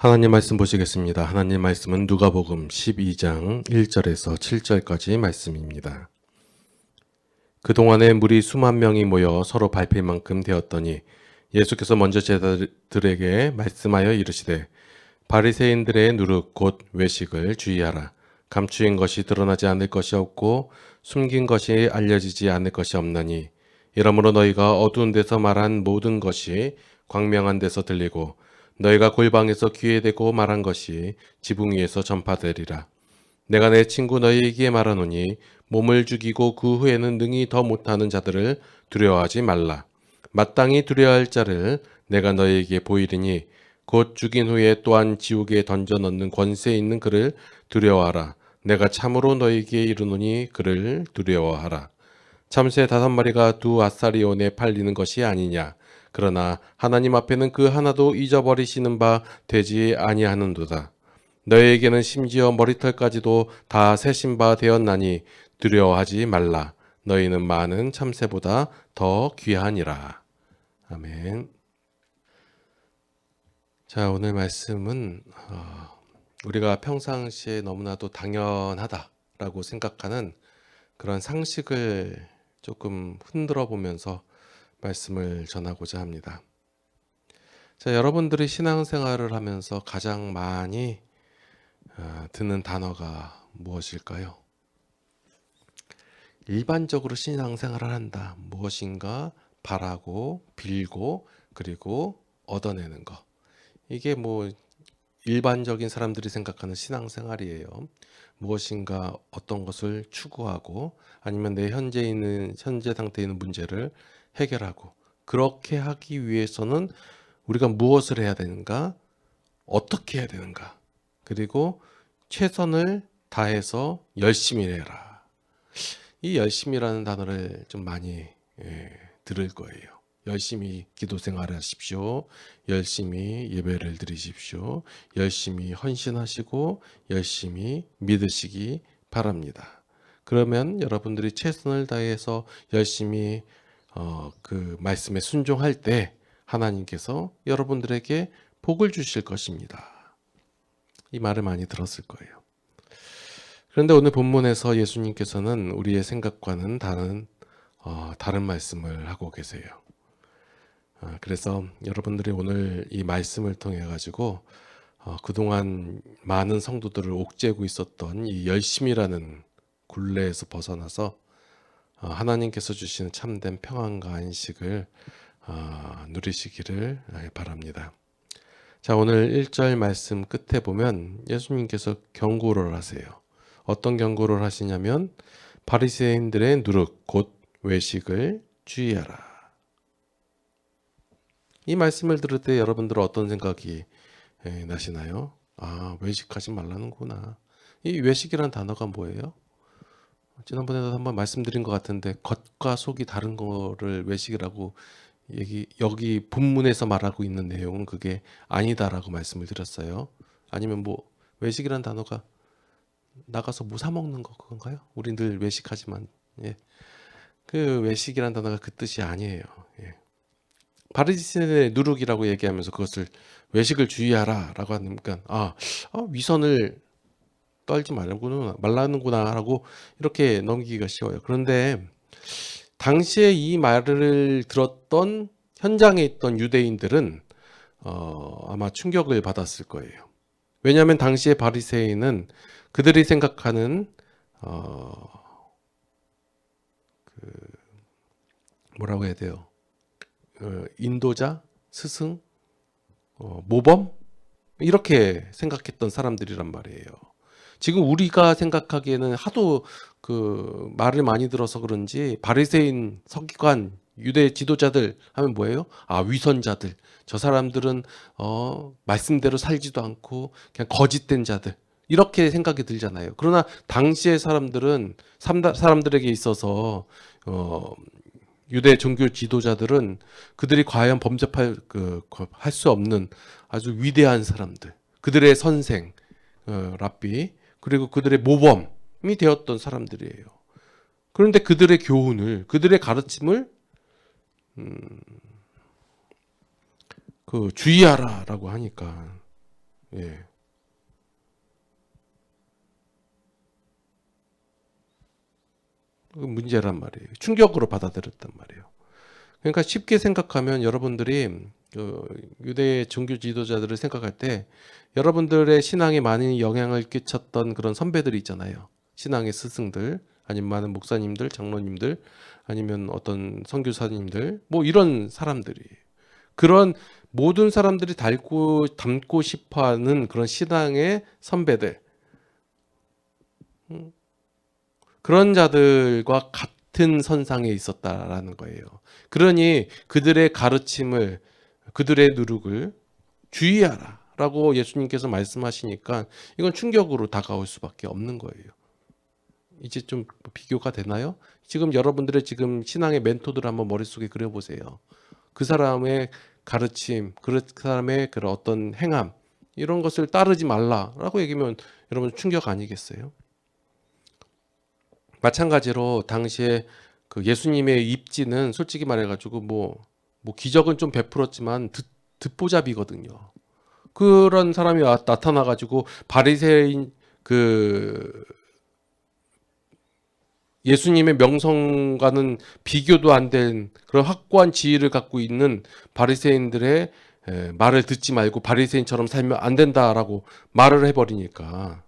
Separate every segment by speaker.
Speaker 1: 하나님 말씀 보시겠습니다. 하나님 말씀은 누가복음 12장 1절에서 7절까지 말씀입니다. 그동안에 무리 수만 명이 모여 서로 밟힐 만큼 되었더니 예수께서 먼저 제자들에게 말씀하여 이르시되 바리새인들의 누룩 곧 외식을 주의하라. 감추인 것이 드러나지 않을 것이 없고 숨긴 것이 알려지지 않을 것이 없나니 이러므로 너희가 어두운 데서 말한 모든 것이 광명한 데서 들리고 너희가 골방에서 귀에 대고 말한 것이 지붕 위에서 전파되리라. 내가 내 친구 너희에게 말하노니 몸을 죽이고 그 후에는 능히 더 못하는 자들을 두려워하지 말라. 마땅히 두려워할 자를 내가 너희에게 보이리니 곧 죽인 후에 또한 지옥에 던져 넣는 권세 있는 그를 두려워하라. 내가 참으로 너희에게 이르노니 그를 두려워하라. 참새 5마리가 2아사리온에 팔리는 것이 아니냐. 그러나 하나님 앞에는 그 하나도 잊어버리시는 바 되지 아니하는도다. 너희에게는 심지어 머리털까지도 다 세신 바 되었나니 두려워하지 말라. 너희는 많은 참새보다 더 귀하니라. 아멘. 자, 오늘 말씀은 우리가 평상시에 너무나도 당연하다라고 생각하는 그런 상식을 조금 흔들어 보면서 말씀을 전하고자 합니다. 자, 여러분들이 신앙생활을 하면서 가장 많이 듣는 단어가 무엇일까요? 일반적으로 신앙생활을 한다. 무엇인가 바라고 빌고 그리고 얻어내는 것. 이게 일반적인 사람들이 생각하는 신앙생활이에요. 무엇인가 어떤 것을 추구하고 아니면 내 현재 상태에 있는 문제를 해결하고, 그렇게 하기 위해서는 우리가 무엇을 해야 되는가, 어떻게 해야 되는가, 그리고 최선을 다해서 열심히 해라. 이 열심이라는 단어를 좀 많이 들을 거예요. 열심히 기도 생활하십시오. 열심히 예배를 드리십시오. 열심히 헌신하시고 열심히 믿으시기 바랍니다. 그러면 여러분들이 최선을 다해서 열심히 그 말씀에 순종할 때 하나님께서 여러분들에게 복을 주실 것입니다. 이 말을 많이 들었을 거예요. 그런데 오늘 본문에서 예수님께서는 우리의 생각과는 다른 말씀을 하고 계세요. 그래서 여러분들이 오늘 이 말씀을 통해 가지고 그동안 많은 성도들을 옥죄고 있었던 이 열심이라는 굴레에서 벗어나서 하나님께서 주시는 참된 평안과 안식을 누리시기를 바랍니다. 자, 오늘 1절 말씀 끝에 보면 예수님께서 경고를 하세요. 어떤 경고를 하시냐면 바리새인들의 누룩 곧 외식을 주의하라. 이 말씀을 들을 때 여러분들은 어떤 생각이 나시나요? 외식하지 말라는구나. 이 외식이라는 단어가 뭐예요? 지난번에도 한번 말씀드린 것 같은데 겉과 속이 다른 거를 외식이라고 여기 본문에서 말하고 있는 내용은 그게 아니다라고 말씀을 드렸어요. 아니면 외식이라는 단어가 나가서 사 먹는 거 그건가요? 우리 늘 외식하지만 그 외식이라는 단어가 그 뜻이 아니에요. 바리새인의 누룩이라고 얘기하면서 그것을 외식을 주의하라라고 하니까 위선을 떨지 말라는구나 라고 이렇게 넘기기가 쉬워요. 그런데 당시에 이 말을 들었던 현장에 있던 유대인들은 아마 충격을 받았을 거예요. 왜냐하면 당시에 바리새인은 그들이 생각하는 뭐라고 해야 돼요? 인도자, 스승, 모범 이렇게 생각했던 사람들이란 말이에요. 지금 우리가 생각하기에는 하도 그 말을 많이 들어서 그런지 바리새인, 서기관, 유대 지도자들 하면 뭐예요? 위선자들. 저 사람들은 말씀대로 살지도 않고 그냥 거짓된 자들. 이렇게 생각이 들잖아요. 그러나 당시의 사람들에게 있어서 유대 종교 지도자들은 그들이 과연 범접할 수 없는 아주 위대한 사람들, 그들의 선생, 랍비, 그리고 그들의 모범이 되었던 사람들이에요. 그런데 그들의 교훈을, 그들의 가르침을 주의하라라고 하니까 예. 그 문제란 말이에요. 충격으로 받아들였단 말이에요. 그러니까 쉽게 생각하면 여러분들이 그 유대 종교 지도자들을 생각할 때 여러분들의 신앙에 많은 영향을 끼쳤던 그런 선배들이 있잖아요. 신앙의 스승들, 아니면 많은 목사님들, 장로님들, 아니면 어떤 선교사님들, 뭐 이런 사람들이 그런 모든 사람들이 닮고 싶어하는 그런 신앙의 선배들, 그런 자들과 같은 선상에 있었다라는 거예요. 그러니 그들의 가르침을, 그들의 누룩을 주의하라 라고 예수님께서 말씀하시니까 이건 충격으로 다가올 수밖에 없는 거예요. 이제 좀 비교가 되나요? 지금 여러분들의 지금 신앙의 멘토들 한번 머릿속에 그려보세요. 그 사람의 가르침, 그 사람의 그런 어떤 행함, 이런 것을 따르지 말라라고 얘기하면 여러분 충격 아니겠어요? 마찬가지로 당시에 그 예수님의 입지는 솔직히 말해가지고 뭐 기적은 좀 베풀었지만 듣보잡이거든요. 그런 사람이 나타나가지고 바리새인 그 예수님의 명성과는 비교도 안 된 그런 확고한 지위를 갖고 있는 바리새인들의 말을 듣지 말고 바리새인처럼 살면 안 된다라고 말을 해버리니까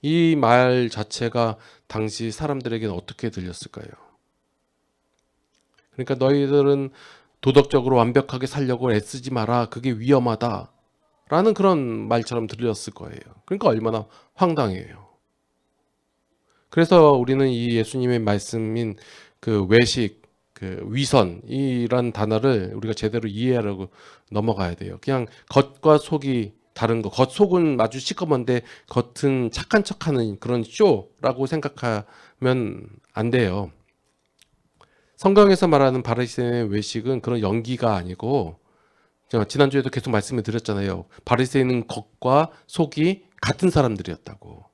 Speaker 1: 이 말 자체가 당시 사람들에게는 어떻게 들렸을까요? 그러니까 너희들은 도덕적으로 완벽하게 살려고 애쓰지 마라. 그게 위험하다. 라는 그런 말처럼 들렸을 거예요. 그러니까 얼마나 황당해요. 그래서 우리는 이 예수님의 말씀인 그 외식, 그 위선이란 단어를 우리가 제대로 이해하려고 넘어가야 돼요. 그냥 겉과 속이 다른 거, 겉속은 아주 시커먼데 겉은 착한 척하는 그런 쇼라고 생각하면 안 돼요. 성경에서 말하는 바리새인의 외식은 그런 연기가 아니고, 제가 지난주에도 계속 말씀을 드렸잖아요. 바리새인은 겉과 속이 같은 사람들이었다고.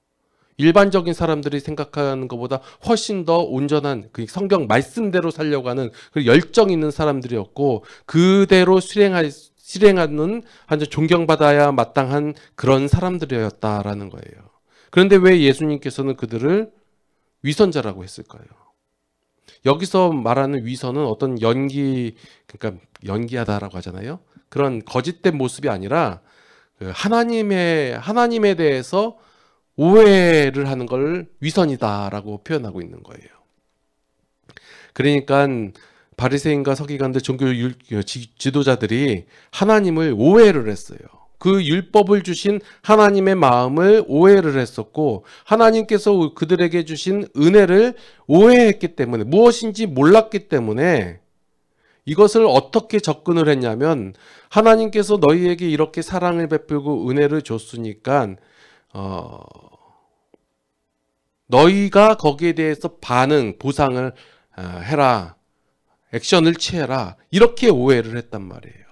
Speaker 1: 일반적인 사람들이 생각하는 것보다 훨씬 더 온전한 그 성경 말씀대로 살려고 하는 그 열정 있는 사람들이었고, 그대로 실행하는 아주 존경받아야 마땅한 그런 사람들이었다라는 거예요. 그런데 왜 예수님께서는 그들을 위선자라고 했을까요? 여기서 말하는 위선은 어떤 그러니까 연기하다라고 하잖아요. 그런 거짓된 모습이 아니라 그 하나님에 대해서 오해를 하는 걸 위선이다라고 표현하고 있는 거예요. 그러니까 바리새인과 서기관들 종교 지도자들이 하나님을 오해를 했어요. 그 율법을 주신 하나님의 마음을 오해를 했었고, 하나님께서 그들에게 주신 은혜를 오해했기 때문에, 무엇인지 몰랐기 때문에 이것을 어떻게 접근을 했냐면, 하나님께서 너희에게 이렇게 사랑을 베풀고 은혜를 줬으니까 너희가 거기에 대해서 보상을 해라, 액션을 취해라, 이렇게 오해를 했단 말이에요.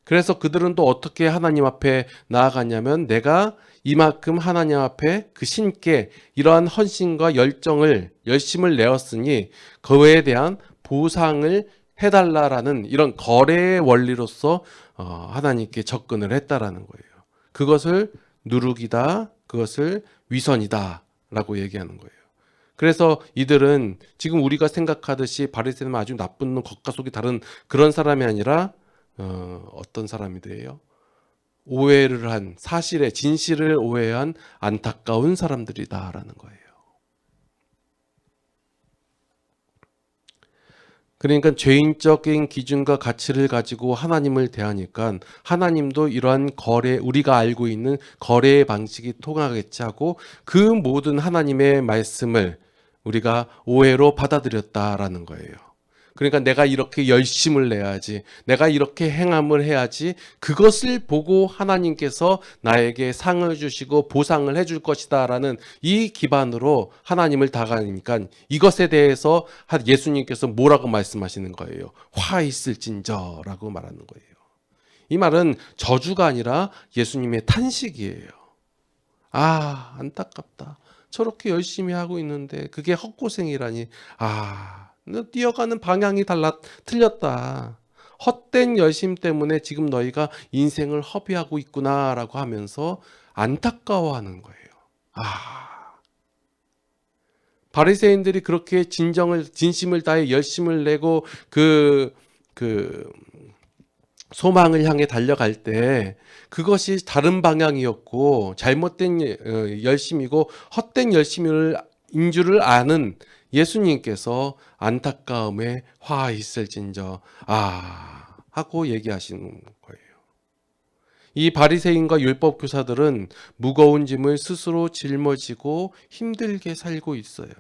Speaker 1: 그래서 그들은 또 어떻게 하나님 앞에 나아갔냐면, 내가 이만큼 하나님 앞에 그 신께 이러한 헌신과 열심을 내었으니 그에 대한 보상을 해달라라는 이런 거래의 원리로서 하나님께 접근을 했다라는 거예요. 그것을 누룩이다, 그것을 위선이다 라고 얘기하는 거예요. 그래서 이들은 지금 우리가 생각하듯이 바리새인은 아주 나쁜 놈, 겉과 속이 다른 그런 사람이 아니라 어떤 사람이래요? 오해를 한, 진실을 오해한 안타까운 사람들이다라는 거예요. 그러니까 죄인적인 기준과 가치를 가지고 하나님을 대하니까 하나님도 이러한 우리가 알고 있는 거래의 방식이 통하겠지 하고 그 모든 하나님의 말씀을 우리가 오해로 받아들였다라는 거예요. 그러니까 내가 이렇게 열심을 내야지, 내가 이렇게 행함을 해야지, 그것을 보고 하나님께서 나에게 상을 주시고 보상을 해줄 것이다 라는 이 기반으로 하나님을 다가가니까 이것에 대해서 예수님께서 뭐라고 말씀하시는 거예요? 화 있을진저 라고 말하는 거예요. 이 말은 저주가 아니라 예수님의 탄식이에요. 아, 안타깝다. 저렇게 열심히 하고 있는데 그게 헛고생이라니. 너 뛰어가는 방향이 틀렸다. 헛된 열심 때문에 지금 너희가 인생을 허비하고 있구나라고 하면서 안타까워하는 거예요. 바리새인들이 그렇게 진심을 다해 열심을 내고 그 소망을 향해 달려갈 때 그것이 다른 방향이었고 잘못된 열심이고 헛된 열심인 줄을 아는 예수님께서 안타까움에 화 있을진저 하고 얘기하시는 거예요. 이 바리새인과 율법 교사들은 무거운 짐을 스스로 짊어지고 힘들게 살고 있어요.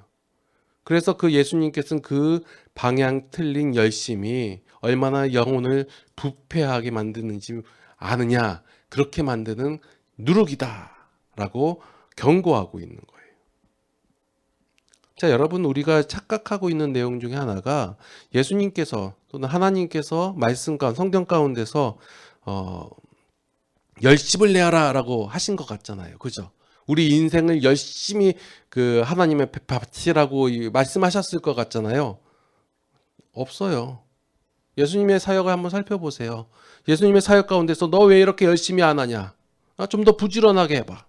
Speaker 1: 그래서 그 예수님께서는 그 방향 틀린 열심이 얼마나 영혼을 부패하게 만드는지 아느냐, 그렇게 만드는 누룩이다라고 경고하고 있는 거예요. 자, 여러분, 우리가 착각하고 있는 내용 중에 하나가 예수님께서 또는 하나님께서 말씀 가운데, 성경 가운데서 열심을 내어라라고 하신 것 같잖아요. 그죠? 우리 인생을 열심히 그 하나님의 앞에 바치라고 말씀하셨을 것 같잖아요. 없어요. 예수님의 사역을 한번 살펴보세요. 예수님의 사역 가운데서 너 왜 이렇게 열심히 안 하냐? 좀 더 부지런하게 해봐.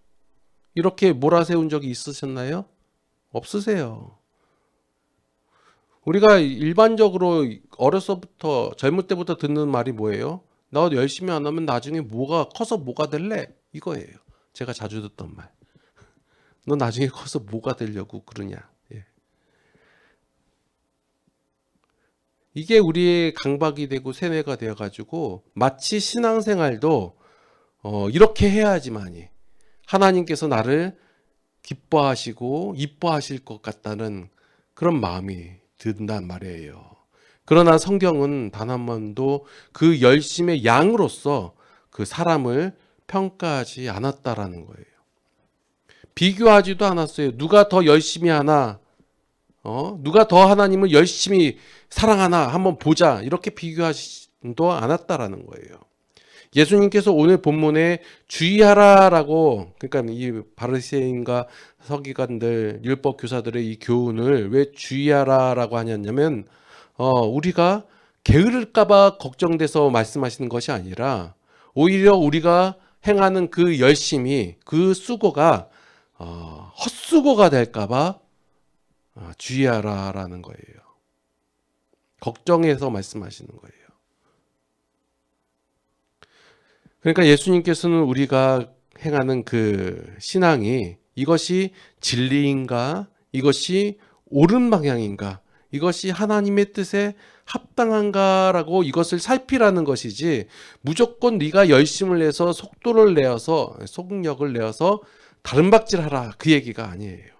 Speaker 1: 이렇게 몰아세운 적이 있으셨나요? 없으세요. 우리가 일반적으로 어려서부터 젊을 때부터 듣는 말이 뭐예요? 나 열심히 안 하면 나중에 커서 뭐가 될래? 이거예요. 제가 자주 듣던 말. 너 나중에 커서 뭐가 되려고 그러냐? 예. 이게 우리의 강박이 되고 세뇌가 되어가지고 마치 신앙생활도 이렇게 해야지만이 하나님께서 나를 기뻐하시고 이뻐하실 것 같다는 그런 마음이 든단 말이에요. 그러나 성경은 단 한 번도 그 열심의 양으로서 그 사람을 평가하지 않았다라는 거예요. 비교하지도 않았어요. 누가 더 열심히 하나, 누가 더 하나님을 열심히 사랑하나 한번 보자, 이렇게 비교하지도 않았다라는 거예요. 예수님께서 오늘 본문에 주의하라라고, 그러니까 이 바리새인과 서기관들, 율법 교사들의 이 교훈을 왜 주의하라라고 하냐면 우리가 게으를까봐 걱정돼서 말씀하시는 것이 아니라 오히려 우리가 행하는 그 열심이, 그 수고가 헛수고가 될까봐 주의하라라는 거예요. 걱정해서 말씀하시는 거예요. 그러니까 예수님께서는 우리가 행하는 그 신앙이 이것이 진리인가, 이것이 옳은 방향인가, 이것이 하나님의 뜻에 합당한가라고 이것을 살피라는 것이지, 무조건 네가 열심을 내서 속력을 내어서 다른 박질하라, 그 얘기가 아니에요.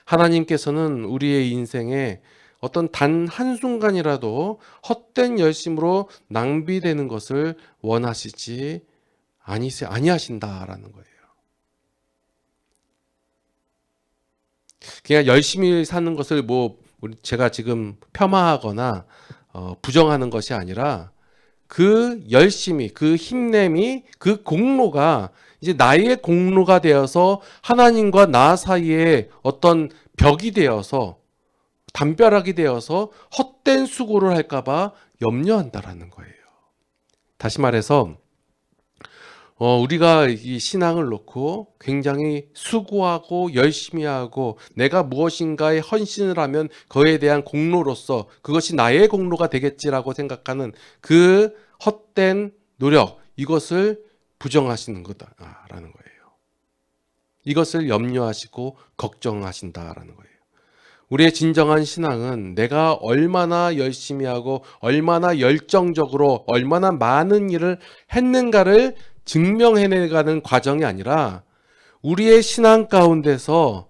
Speaker 1: 하나님께서는 우리의 인생에 어떤 단 한순간이라도 헛된 열심으로 낭비되는 것을 원하시지 아니하신다라는 거예요. 그냥 열심히 사는 것을 제가 지금 폄하하거나 부정하는 것이 아니라 그 열심이, 그 힘냄이, 그 공로가 이제 나의 공로가 되어서 하나님과 나 사이에 어떤 벽이 되어서, 담벼락이 되어서 헛된 수고를 할까봐 염려한다라는 거예요. 다시 말해서 우리가 이 신앙을 놓고 굉장히 수고하고 열심히 하고 내가 무엇인가에 헌신을 하면 그에 대한 공로로서 그것이 나의 공로가 되겠지라고 생각하는 그 헛된 노력, 이것을 부정하시는 거다라는 거예요. 이것을 염려하시고 걱정하신다라는 거예요. 우리의 진정한 신앙은 내가 얼마나 열심히 하고 얼마나 열정적으로 얼마나 많은 일을 했는가를 증명해내가는 과정이 아니라 우리의 신앙 가운데서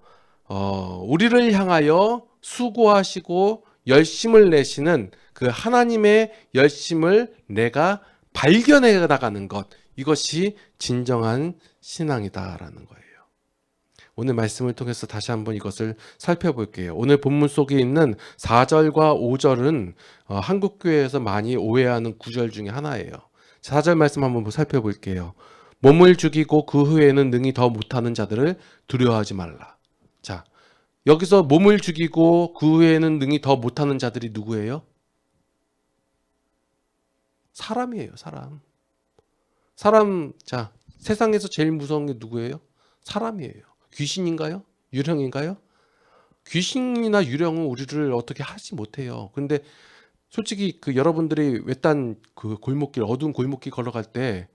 Speaker 1: 우리를 향하여 수고하시고 열심을 내시는 그 하나님의 열심을 내가 발견해 나가는 것, 이것이 진정한 신앙이다라는 거예요. 오늘 말씀을 통해서 다시 한번 이것을 살펴볼게요. 오늘 본문 속에 있는 4절과 5절은 한국교회에서 많이 오해하는 구절 중에 하나예요. 4절 말씀 한번 살펴볼게요. 몸을 죽이고 그 후에는 능히 더 못하는 자들을 두려워하지 말라. 자, 여기서 몸을 죽이고 그 후에는 능히 더 못하는 자들이 누구예요? 사람이에요, 사람. 사람, 자, 세상에서 제일 무서운 게 누구예요? 사람이에요. 귀신인가요? 유령인가요? 귀신이나 유령은 우리를 어떻게 하지 못해요. 근데 솔직히 그 여러분들이 외딴 그 골목길, 어두운 골목길 걸어갈 때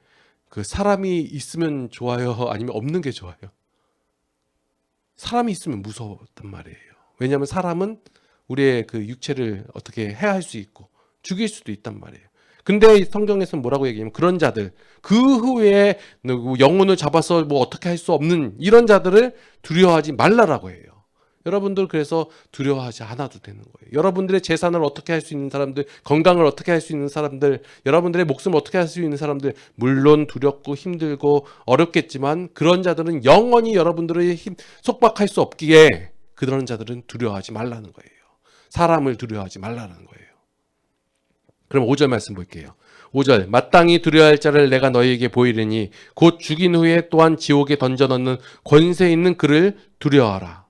Speaker 1: 그 사람이 있으면 좋아요? 아니면 없는 게 좋아요? 사람이 있으면 무서웠단 말이에요. 왜냐하면 사람은 우리의 그 육체를 어떻게 해할 수 있고 죽일 수도 있단 말이에요. 근데 성경에서는 뭐라고 얘기하냐면 그런 자들, 그 후에 영혼을 잡아서 뭐 어떻게 할 수 없는 이런 자들을 두려워하지 말라라고 해요. 여러분들 그래서 두려워하지 않아도 되는 거예요. 여러분들의 재산을 어떻게 할 수 있는 사람들, 건강을 어떻게 할 수 있는 사람들, 여러분들의 목숨을 어떻게 할 수 있는 사람들, 물론 두렵고 힘들고 어렵겠지만 그런 자들은 영원히 여러분들의 속박할 수 없기에 그런 자들은 두려워하지 말라는 거예요. 사람을 두려워하지 말라는 거예요. 그럼 5절 말씀 볼게요. 5절 마땅히 두려워할 자를 내가 너희에게 보이리니 곧 죽인 후에 또한 지옥에 던져 넣는 권세 있는 그를 두려워하라.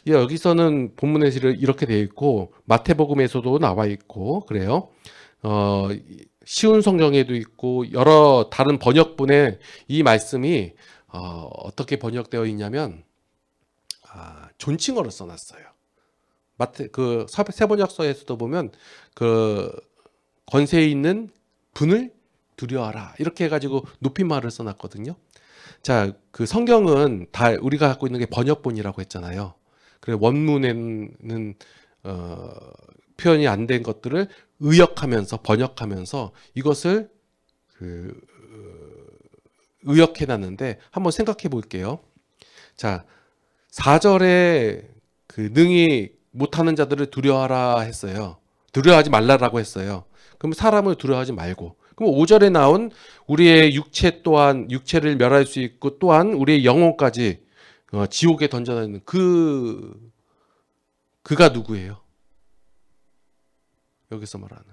Speaker 1: 여기서는 본문에서 이렇게 되어 있고 마태복음에서도 나와 있고 그래요. 쉬운 성경에도 있고 여러 다른 번역본에 이 말씀이 어떻게 번역되어 있냐면 존칭어로 써놨어요. 마태 그 세번역서에서도 보면 그 권세 있는 분을 두려워하라 이렇게 해가지고 높임말을 써놨거든요. 자, 그 성경은 다 우리가 갖고 있는 게 번역본이라고 했잖아요. 그래 원문에는 표현이 안 된 것들을 의역하면서 번역하면서 이것을 의역해놨는데 한번 생각해 볼게요. 자, 4절에 그 능히 못하는 자들을 두려워하라 했어요. 두려워하지 말라라고 했어요. 그럼 사람을 두려워하지 말고. 그럼 5절에 나온 우리의 육체 또한 육체를 멸할 수 있고 또한 우리의 영혼까지 지옥에 던져놓는 그가 누구예요? 여기서 말하는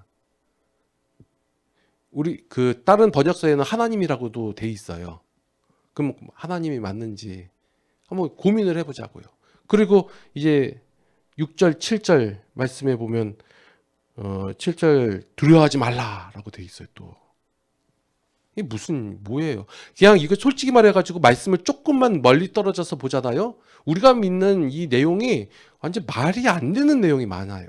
Speaker 1: 우리 그 다른 번역서에는 하나님이라고도 돼 있어요. 그럼 하나님이 맞는지 한번 고민을 해보자고요. 그리고 이제 6절, 7절 말씀해 보면 7절 두려워하지 말라라고 돼 있어요. 또 이게 뭐예요? 그냥 이거 솔직히 말해가지고 말씀을 조금만 멀리 떨어져서 보잖아요. 우리가 믿는 이 내용이 완전 말이 안 되는 내용이 많아요.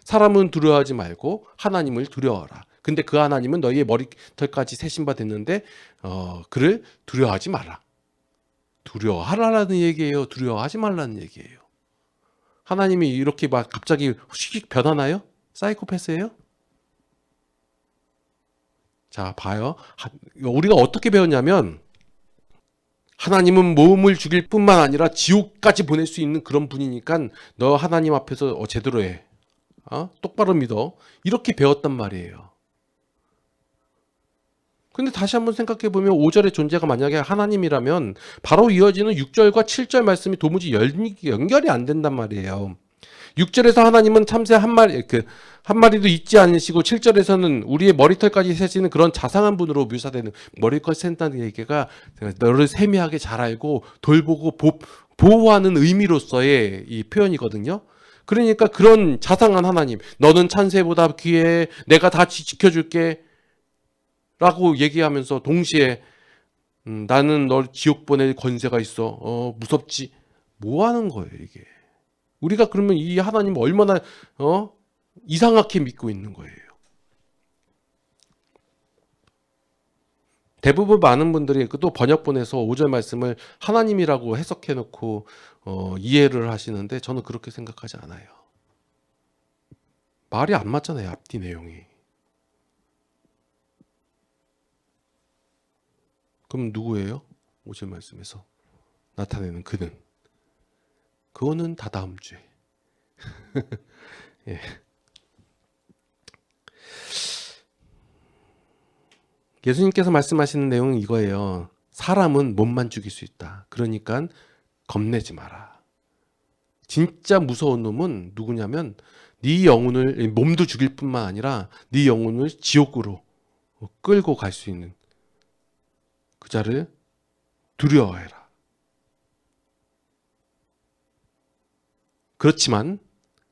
Speaker 1: 사람은 두려워하지 말고 하나님을 두려워하라. 근데 그 하나님은 너희의 머리털까지 세신 바 됐는데 그를 두려워하지 마라. 두려워하라는 얘기예요. 두려워하지 말라는 얘기예요. 하나님이 이렇게 막 갑자기 휙 변하나요? 사이코패스예요? 자, 봐요. 우리가 어떻게 배웠냐면 하나님은 몸을 죽일 뿐만 아니라 지옥까지 보낼 수 있는 그런 분이니까 너 하나님 앞에서 제대로 해. 똑바로 믿어. 이렇게 배웠단 말이에요. 근데 다시 한번 생각해 보면 5절의 존재가 만약에 하나님이라면 바로 이어지는 6절과 7절 말씀이 도무지 연결이 안 된단 말이에요. 6절에서 하나님은 참새 한 마리도 잊지 않으시고 7절에서는 우리의 머리털까지 세시는 그런 자상한 분으로 묘사되는 머리털 센다는 얘기가 너를 세미하게 잘 알고 돌보고 보호하는 의미로서의 이 표현이거든요. 그러니까 그런 자상한 하나님, 너는 참새보다 귀해, 내가 다 지켜줄게 라고 얘기하면서 동시에 나는 널 지옥 보낼 권세가 있어. 무섭지. 뭐 하는 거예요 이게. 우리가 그러면 이 하나님 얼마나 이상하게 믿고 있는 거예요. 대부분 많은 분들이 또 번역본에서 5절 말씀을 하나님이라고 해석해 놓고 이해를 하시는데 저는 그렇게 생각하지 않아요. 말이 안 맞잖아요. 앞뒤 내용이. 그럼 누구예요? 5절 말씀에서 나타내는 그는. 그거는 다 다음 주에. 예. 예수님께서 말씀하시는 내용은 이거예요. 사람은 몸만 죽일 수 있다. 그러니까 겁내지 마라. 진짜 무서운 놈은 누구냐면 네 영혼을 몸도 죽일 뿐만 아니라 네 영혼을 지옥으로 끌고 갈 수 있는 그 자를 두려워해라. 그렇지만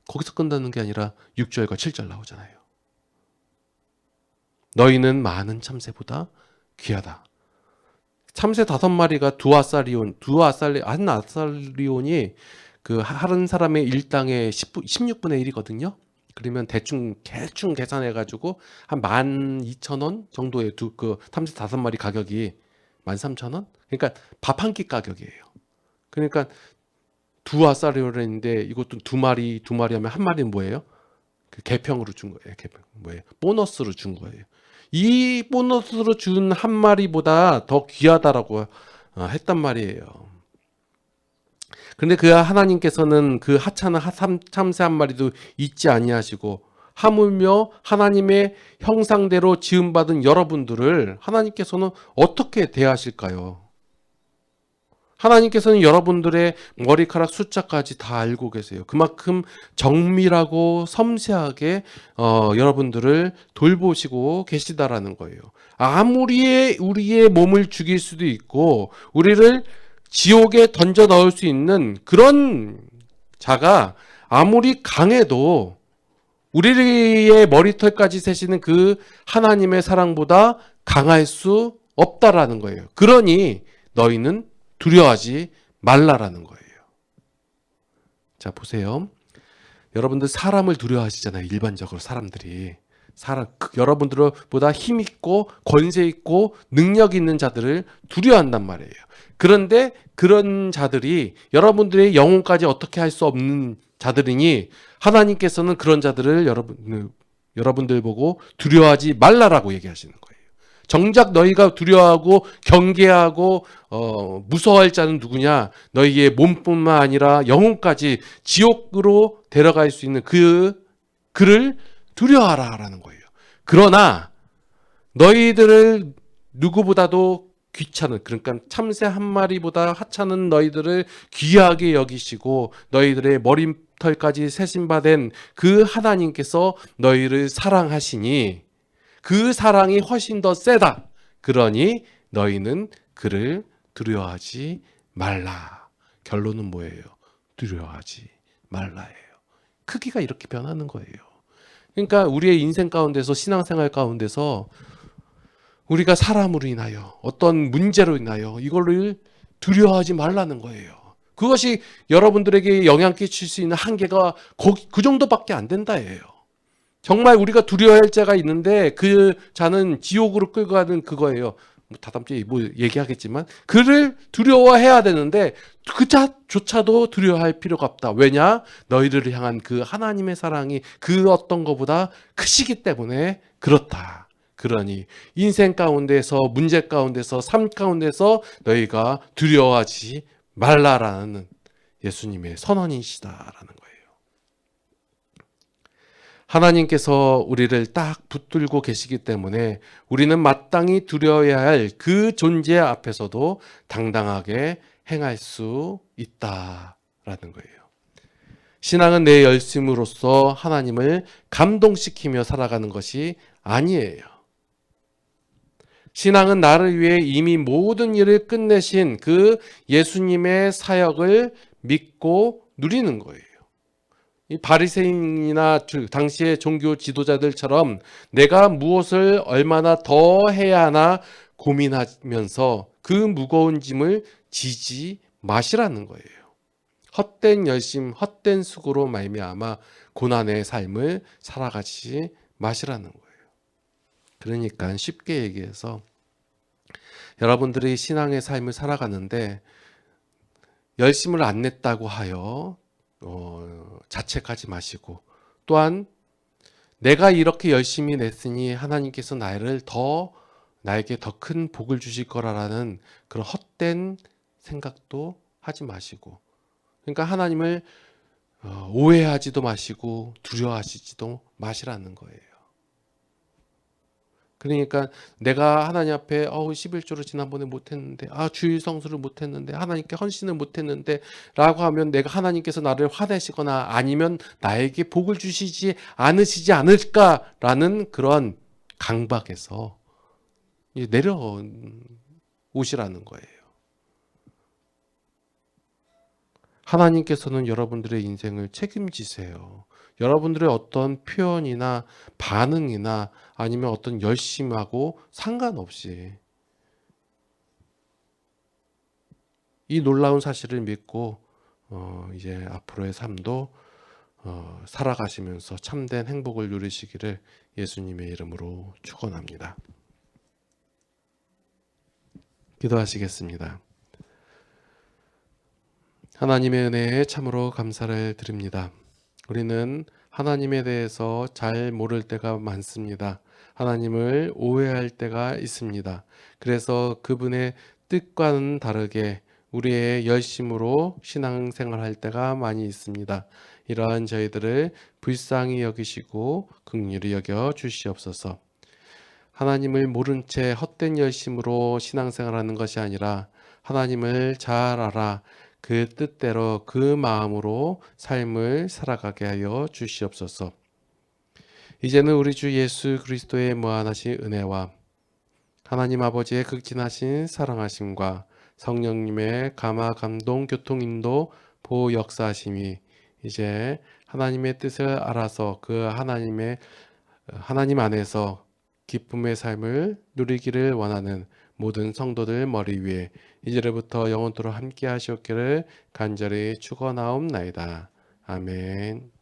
Speaker 1: 거기서 끝나는 게 아니라 6절과 7절 나오잖아요. 너희는 많은 참새보다 귀하다. 참새 5마리가 한 아살리온이 그 하는 사람의 일당의 16분의 1이거든요. 그러면 대충 계산해가지고 한 12,000원 정도의 그 참새 5마리 가격이 13,000원? 그러니까 밥 한 끼 가격이에요. 그러니까 2아살리온인데 이것도 2마리 하면 한 마리는 뭐예요? 그 개평으로 준 거예요. 보너스로 준 거예요. 이 보너스로 준 한 마리보다 더 귀하다라고 했단 말이에요. 그런데 그 하나님께서는 그 하찮은 참새 한 마리도 잊지 아니하시고 하물며 하나님의 형상대로 지음받은 여러분들을 하나님께서는 어떻게 대하실까요? 하나님께서는 여러분들의 머리카락 숫자까지 다 알고 계세요. 그만큼 정밀하고 섬세하게 여러분들을 돌보시고 계시다라는 거예요. 아무리 우리의 몸을 죽일 수도 있고 우리를 지옥에 던져 넣을 수 있는 그런 자가 아무리 강해도 우리의 머리털까지 세시는 그 하나님의 사랑보다 강할 수 없다라는 거예요. 그러니 너희는 두려워하지 말라라는 거예요. 자, 보세요. 여러분들 사람을 두려워하시잖아요. 일반적으로 사람들이. 여러분들보다 힘 있고 권세 있고 능력 있는 자들을 두려워한단 말이에요. 그런데 그런 자들이 여러분들의 영혼까지 어떻게 할 수 없는 자들이니 하나님께서는 그런 자들을 여러분들 보고 두려워하지 말라라고 얘기하시는 거예요. 정작 너희가 두려워하고 경계하고 무서워할 자는 누구냐? 너희의 몸뿐만 아니라 영혼까지 지옥으로 데려갈 수 있는 그를 두려워하라라는 거예요. 그러나 너희들을 누구보다도 귀찮은, 그러니까 참새 한 마리보다 하찮은 너희들을 귀하게 여기시고 너희들의 머리털까지 세심받은 그 하나님께서 너희를 사랑하시니 그 사랑이 훨씬 더 세다. 그러니 너희는 그를 두려워하지 말라. 결론은 뭐예요? 두려워하지 말라예요. 크기가 이렇게 변하는 거예요. 그러니까 우리의 인생 가운데서, 신앙생활 가운데서 우리가 사람으로 인하여 어떤 문제로 인하여 이걸로 두려워하지 말라는 거예요. 그것이 여러분들에게 영향 끼칠 수 있는 한계가 그 정도밖에 안 된다예요. 정말 우리가 두려워할 자가 있는데 그 자는 지옥으로 끌고 가는 그거예요. 다음 주에 얘기하겠지만 그를 두려워해야 되는데 그 자조차도 두려워할 필요가 없다. 왜냐? 너희를 향한 그 하나님의 사랑이 그 어떤 것보다 크시기 때문에 그렇다. 그러니 인생 가운데서, 문제 가운데서, 삶 가운데서 너희가 두려워하지 말라라는 예수님의 선언이시다라는 거예요. 하나님께서 우리를 딱 붙들고 계시기 때문에 우리는 마땅히 두려워해야 할 그 존재 앞에서도 당당하게 행할 수 있다라는 거예요. 신앙은 내 열심으로써 하나님을 감동시키며 살아가는 것이 아니에요. 신앙은 나를 위해 이미 모든 일을 끝내신 그 예수님의 사역을 믿고 누리는 거예요. 이 바리새인이나 당시의 종교 지도자들처럼 내가 무엇을 얼마나 더 해야 하나 고민하면서 그 무거운 짐을 지지 마시라는 거예요. 헛된 열심, 헛된 수고로 말미암아 고난의 삶을 살아가지 마시라는 거예요. 그러니까 쉽게 얘기해서 여러분들이 신앙의 삶을 살아가는데 열심을 안 냈다고 하여 자책하지 마시고, 또한 내가 이렇게 열심히 냈으니 하나님께서 나에게 더 큰 복을 주실 거라는 그런 헛된 생각도 하지 마시고, 그러니까 하나님을 오해하지도 마시고 두려워하시지도 마시라는 거예요. 그러니까 내가 하나님 앞에 11조를 지난번에 못했는데, 주일 성수를 못했는데, 하나님께 헌신을 못했는데 라고 하면 내가 하나님께서 나를 화내시거나 아니면 나에게 복을 주시지 않으시지 않을까라는 그런 강박에서 내려오시라는 거예요. 하나님께서는 여러분들의 인생을 책임지세요. 여러분들의 어떤 표현이나 반응이나 아니면 어떤 열심하고 상관없이 이 놀라운 사실을 믿고 이제 앞으로의 삶도 살아가시면서 참된 행복을 누리시기를 예수님의 이름으로 축원합니다. 기도하시겠습니다. 하나님의 은혜에 참으로 감사를 드립니다. 우리는 하나님에 대해서 잘 모를 때가 많습니다. 하나님을 오해할 때가 있습니다. 그래서 그분의 뜻과는 다르게 우리의 열심으로 신앙생활할 때가 많이 있습니다. 이러한 저희들을 불쌍히 여기시고 긍휼히 여겨 주시옵소서. 하나님을 모른 채 헛된 열심으로 신앙생활하는 것이 아니라 하나님을 잘 알아 그 뜻대로 그 마음으로 삶을 살아가게 하여 주시옵소서. 이제는 우리 주 예수 그리스도의 무한하신 은혜와 하나님 아버지의 극진하신 사랑하심과 성령님의 감화 감동 교통 인도 보호 역사하심이 이제 하나님의 뜻을 알아서 그 하나님 안에서 기쁨의 삶을 누리기를 원하는 모든 성도들 머리 위에 이제부터 영원토록 함께 하시옵기를 간절히 축원하옵나이다. 아멘.